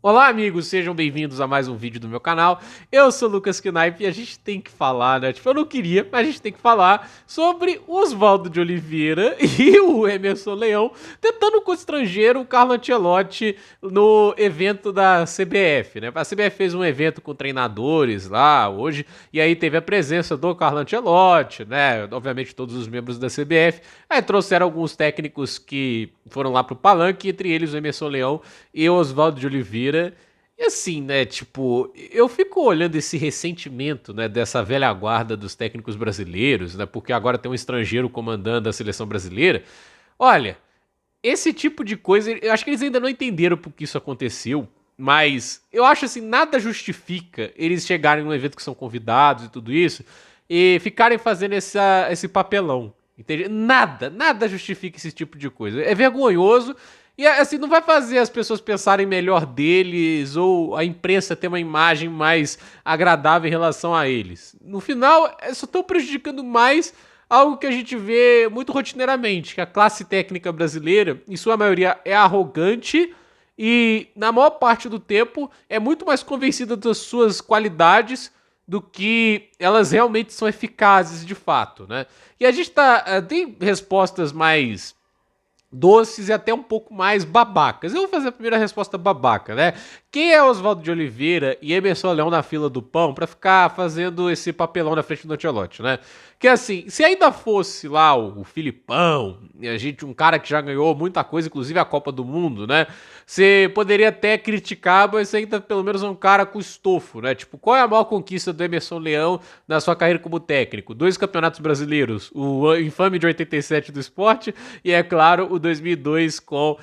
Olá, amigos, sejam bem-vindos a mais um vídeo do meu canal. Eu sou o Lucas Knipe e a gente tem que falar, né? Tipo, eu não queria, mas a gente tem que falar sobre o Oswaldo de Oliveira e o Emerson Leão tentando constranger o Carlo Ancelotti no evento da CBF, né? A CBF fez um evento com treinadores lá hoje e aí teve a presença do Carlo Ancelotti, né? Obviamente todos os membros da CBF. Aí trouxeram alguns técnicos que foram lá pro palanque, entre eles o Emerson Leão e o Oswaldo de Oliveira. E assim, né, tipo, eu fico olhando esse ressentimento, né, dessa velha guarda dos técnicos brasileiros, né, porque agora tem um estrangeiro comandando a seleção brasileira. Olha, esse tipo de coisa, eu acho que eles ainda não entenderam por que isso aconteceu, mas eu acho assim, nada justifica eles chegarem num evento que são convidados e tudo isso, e ficarem fazendo esse papelão, entende? Nada justifica esse tipo de coisa. É vergonhoso e assim, não vai fazer as pessoas pensarem melhor deles ou a imprensa ter uma imagem mais agradável em relação a eles. No final, só estão prejudicando mais algo que a gente vê muito rotineiramente, que a classe técnica brasileira, em sua maioria, é arrogante e, na maior parte do tempo, é muito mais convencida das suas qualidades do que elas realmente são eficazes de fato, né? E a gente tem respostas mais doces e até um pouco mais babacas. Eu vou fazer a primeira resposta babaca, né? Quem é Oswaldo de Oliveira e Emerson Leão na fila do pão pra ficar fazendo esse papelão na frente do Ancelotti, né? Que assim, se ainda fosse lá o Filipão, e a gente, um cara que já ganhou muita coisa, inclusive a Copa do Mundo, né? Você poderia até criticar, mas ainda pelo menos é um cara com estofo, né? Tipo, qual é a maior conquista do Emerson Leão na sua carreira como técnico? 2 campeonatos brasileiros, o infame de 87 do Sport e, é claro, o 2002 com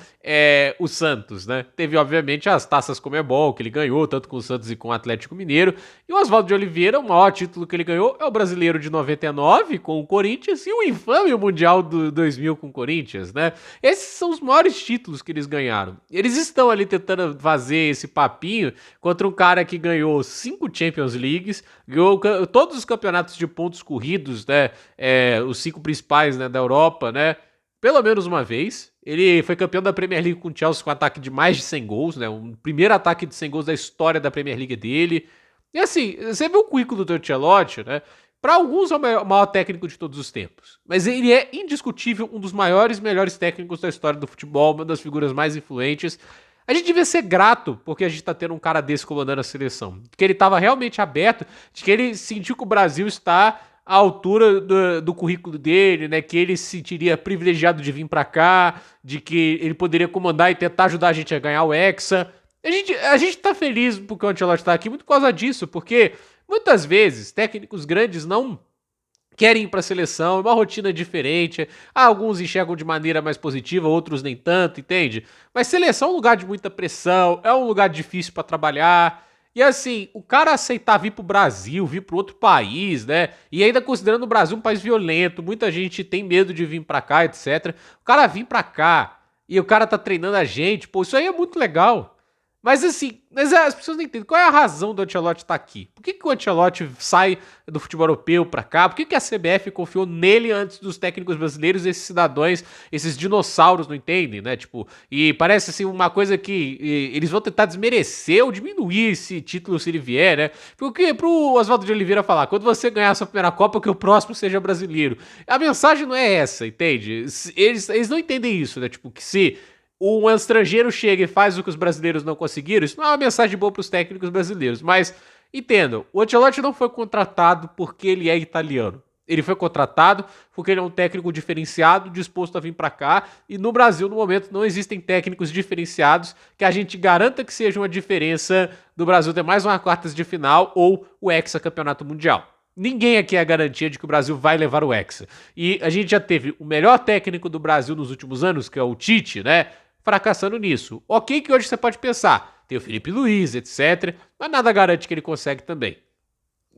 o Santos, né? Teve, obviamente, as taças Comebol que ele ganhou, tanto com o Santos e com o Atlético Mineiro. E o Oswaldo de Oliveira, o maior título que ele ganhou é o Brasileiro de 99 com o Corinthians e o infame Mundial do 2000 com o Corinthians, né? Esses são os maiores títulos que eles ganharam. Eles estão ali tentando fazer esse papinho contra um cara que ganhou 5 Champions Leagues, ganhou todos os campeonatos de pontos corridos, né? Os 5 principais, né, da Europa, né? Pelo menos uma vez. Ele foi campeão da Premier League com o Chelsea com um ataque de mais de 100 gols, né? O primeiro ataque de 100 gols da história da Premier League dele. E assim, você vê o currículo do Ancelotti, né? Para alguns é o maior técnico de todos os tempos. Mas ele é indiscutível um dos maiores, melhores técnicos da história do futebol, uma das figuras mais influentes. A gente devia ser grato porque a gente tá tendo um cara desse comandando a seleção. Que ele tava realmente aberto, de que ele sentiu que o Brasil está à altura do currículo dele, né? Que ele se sentiria privilegiado de vir para cá, de que ele poderia comandar e tentar ajudar a gente a ganhar o Hexa. A gente tá feliz porque o Ancelotti tá aqui muito por causa disso, porque muitas vezes técnicos grandes não querem ir para a seleção, é uma rotina diferente. Alguns enxergam de maneira mais positiva, outros nem tanto, entende? Mas seleção é um lugar de muita pressão, é um lugar difícil para trabalhar. E assim, o cara aceitar vir pro Brasil, vir pro outro país, né? E ainda considerando o Brasil um país violento, muita gente tem medo de vir pra cá, etc. O cara vir pra cá e o cara tá treinando a gente, pô, isso aí é muito legal. Mas assim, as pessoas não entendem qual é a razão do Ancelotti estar aqui. Por que o Ancelotti sai do futebol europeu pra cá? Por que a CBF confiou nele antes dos técnicos brasileiros, esses cidadãos, esses dinossauros, não entendem, né? Tipo, e parece assim uma coisa que eles vão tentar desmerecer ou diminuir esse título se ele vier, né? Porque pro Oswaldo de Oliveira falar, quando você ganhar a sua primeira Copa, que o próximo seja brasileiro. A mensagem não é essa, entende? Eles não entendem isso, né? Tipo, que se um estrangeiro chega e faz o que os brasileiros não conseguiram, isso não é uma mensagem boa para os técnicos brasileiros. Mas entendam, o Ancelotti não foi contratado porque ele é italiano. Ele foi contratado porque ele é um técnico diferenciado, disposto a vir para cá. E no Brasil, no momento, não existem técnicos diferenciados que a gente garanta que seja uma diferença do Brasil ter mais uma quartas de final ou o hexacampeonato mundial. Ninguém aqui é a garantia de que o Brasil vai levar o Hexa. E a gente já teve o melhor técnico do Brasil nos últimos anos, que é o Tite, né? Fracassando nisso. Ok que hoje você pode pensar, tem o Felipe Luiz, etc. Mas nada garante que ele consegue também.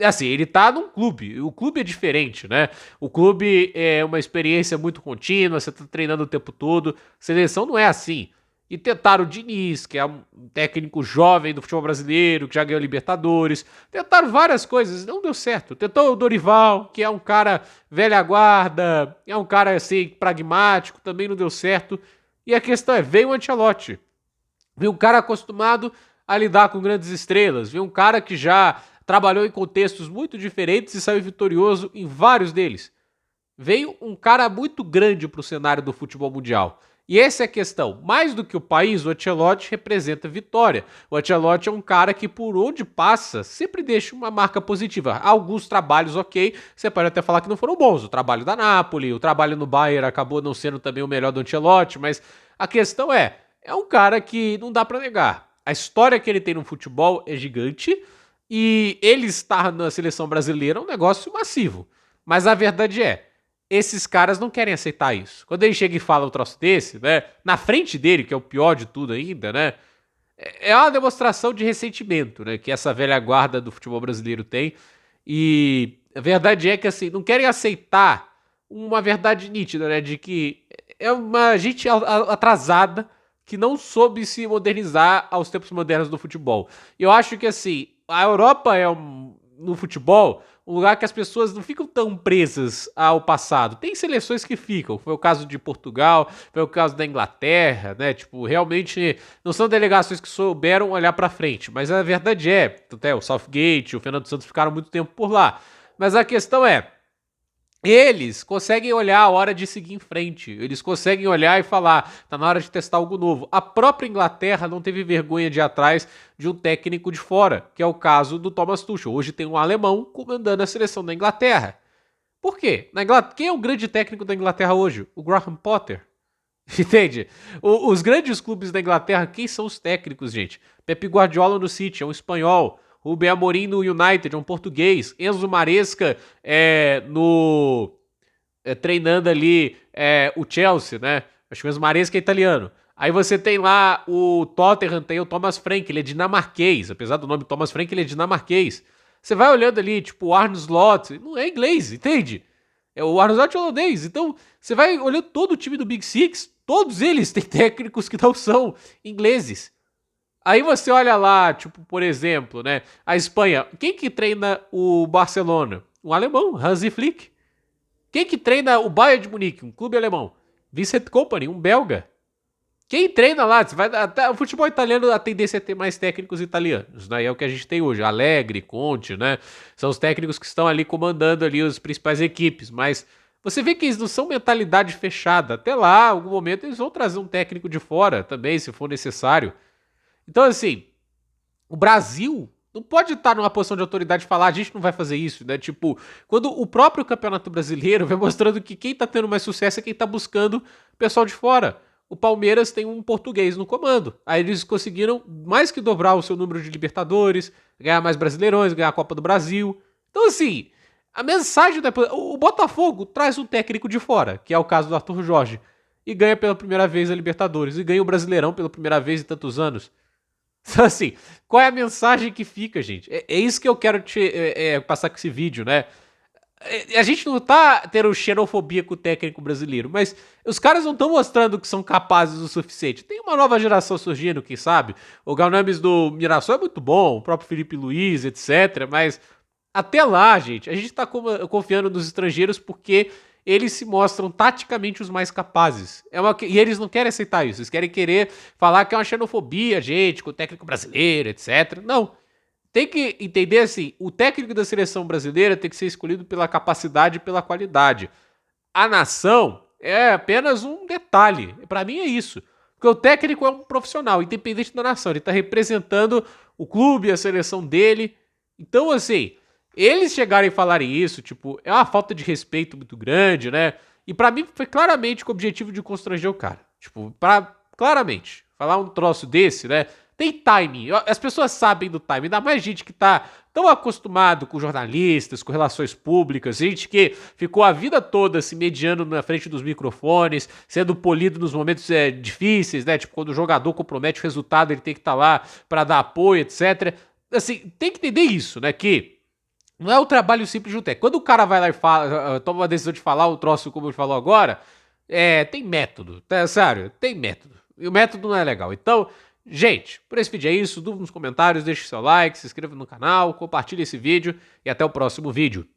Assim, ele tá num clube. O clube é diferente, né? O clube é uma experiência muito contínua, você tá treinando o tempo todo. Seleção não é assim. E tentaram o Diniz, que é um técnico jovem do futebol brasileiro, que já ganhou Libertadores. Tentaram várias coisas, não deu certo. Tentou o Dorival, que é um cara velha guarda, é um cara assim, pragmático, também não deu certo. E a questão é, veio o Ancelotti. Veio um cara acostumado a lidar com grandes estrelas, vem um cara que já trabalhou em contextos muito diferentes e saiu vitorioso em vários deles. Veio um cara muito grande para o cenário do futebol mundial. E essa é a questão. Mais do que o país, o Ancelotti representa vitória. O Ancelotti é um cara que, por onde passa, sempre deixa uma marca positiva. Alguns trabalhos, ok, você pode até falar que não foram bons. O trabalho da Napoli, o trabalho no Bayern acabou não sendo também o melhor do Ancelotti, mas a questão é um cara que não dá para negar. A história que ele tem no futebol é gigante e ele estar na seleção brasileira é um negócio massivo. Mas a verdade esses caras não querem aceitar isso. Quando ele chega e fala um troço desse, né, na frente dele, que é o pior de tudo ainda, né, é uma demonstração de ressentimento, né, que essa velha guarda do futebol brasileiro tem. E a verdade é que, assim, não querem aceitar uma verdade nítida, né, de que é uma gente atrasada que não soube se modernizar aos tempos modernos do futebol. Eu acho que, assim, a Europa no futebol, um lugar que as pessoas não ficam tão presas ao passado. Tem seleções que ficam, foi o caso de Portugal, foi o caso da Inglaterra, né? Tipo, realmente não são delegações que souberam olhar pra frente, mas a verdade até o Southgate, o Fernando Santos ficaram muito tempo por lá. Mas a questão eles conseguem olhar a hora de seguir em frente. Eles conseguem olhar e falar, tá na hora de testar algo novo. A própria Inglaterra não teve vergonha de ir atrás de um técnico de fora, que é o caso do Thomas Tuchel. Hoje tem um alemão comandando a seleção da Inglaterra. Por quê? Quem é o grande técnico da Inglaterra hoje? O Graham Potter. Entende? Os grandes clubes da Inglaterra, quem são os técnicos, gente? Pep Guardiola no City, é um espanhol. Rubem Amorim no United, é um português. Enzo Maresca treinando ali o Chelsea, né? Acho que o Enzo Maresca é italiano. Aí você tem lá o Tottenham, tem o Thomas Frank, ele é dinamarquês. Apesar do nome Thomas Frank, ele é dinamarquês. Você vai olhando ali, tipo, o Arne Slot, não é inglês, entende? O Arne Slot é holandês. Então, você vai olhando todo o time do Big Six, todos eles têm técnicos que não são ingleses. Aí você olha lá, tipo, por exemplo, né, a Espanha. Quem que treina o Barcelona? Um alemão, Hansi Flick. Quem que treina o Bayern de Munique? Um clube alemão. Vincent Kompany, um belga. Quem treina lá? Até o futebol italiano, a tendência é ter mais técnicos italianos, né? É o que a gente tem hoje. Allegri, Conte, né? São os técnicos que estão ali comandando ali as principais equipes. Mas você vê que eles não são mentalidade fechada. Até lá, em algum momento, eles vão trazer um técnico de fora também, se for necessário. Então, assim, o Brasil não pode estar numa posição de autoridade e falar, a gente não vai fazer isso, né? Tipo, quando o próprio Campeonato Brasileiro vem mostrando que quem tá tendo mais sucesso é quem tá buscando pessoal de fora. O Palmeiras tem um português no comando. Aí eles conseguiram mais que dobrar o seu número de Libertadores, ganhar mais Brasileirões, ganhar a Copa do Brasil. Então, assim, a mensagem o Botafogo traz um técnico de fora, que é o caso do Arthur Jorge, e ganha pela primeira vez a Libertadores, e ganha o Brasileirão pela primeira vez em tantos anos. Então, assim, qual é a mensagem que fica, gente? É isso que eu quero passar com esse vídeo, né? A gente não tá tendo xenofobia com o técnico brasileiro, mas os caras não estão mostrando que são capazes o suficiente. Tem uma nova geração surgindo, quem sabe? O Galnames do Mirassol é muito bom, o próprio Felipe Luiz, etc. Mas até lá, gente, a gente tá confiando nos estrangeiros porque eles se mostram taticamente os mais capazes. E eles não querem aceitar isso. Eles querer falar que é uma xenofobia, gente, com o técnico brasileiro, etc. Não. Tem que entender assim, o técnico da seleção brasileira tem que ser escolhido pela capacidade e pela qualidade. A nação é apenas um detalhe. Para mim é isso. Porque o técnico é um profissional, independente da nação. Ele tá representando o clube, a seleção dele. Então, assim, eles chegarem e falarem isso, tipo, é uma falta de respeito muito grande, né? E pra mim foi claramente com o objetivo de constranger o cara. Tipo, claramente, falar um troço desse, né? Tem timing. As pessoas sabem do timing. Ainda mais gente que tá tão acostumado com jornalistas, com relações públicas, gente que ficou a vida toda se mediando na frente dos microfones, sendo polido nos momentos difíceis, né? Tipo, quando o jogador compromete o resultado, ele tem que estar lá pra dar apoio, etc. Assim, tem que entender isso, né? Que não é o trabalho simples do técnico. Quando o cara vai lá e fala, toma uma decisão de falar o troço como ele falou agora, tem método, tá, sério? Tem método. E o método não é legal. Então, gente, por esse vídeo é isso. Dúvida nos comentários, deixe seu like, se inscreva no canal, compartilhe esse vídeo e até o próximo vídeo.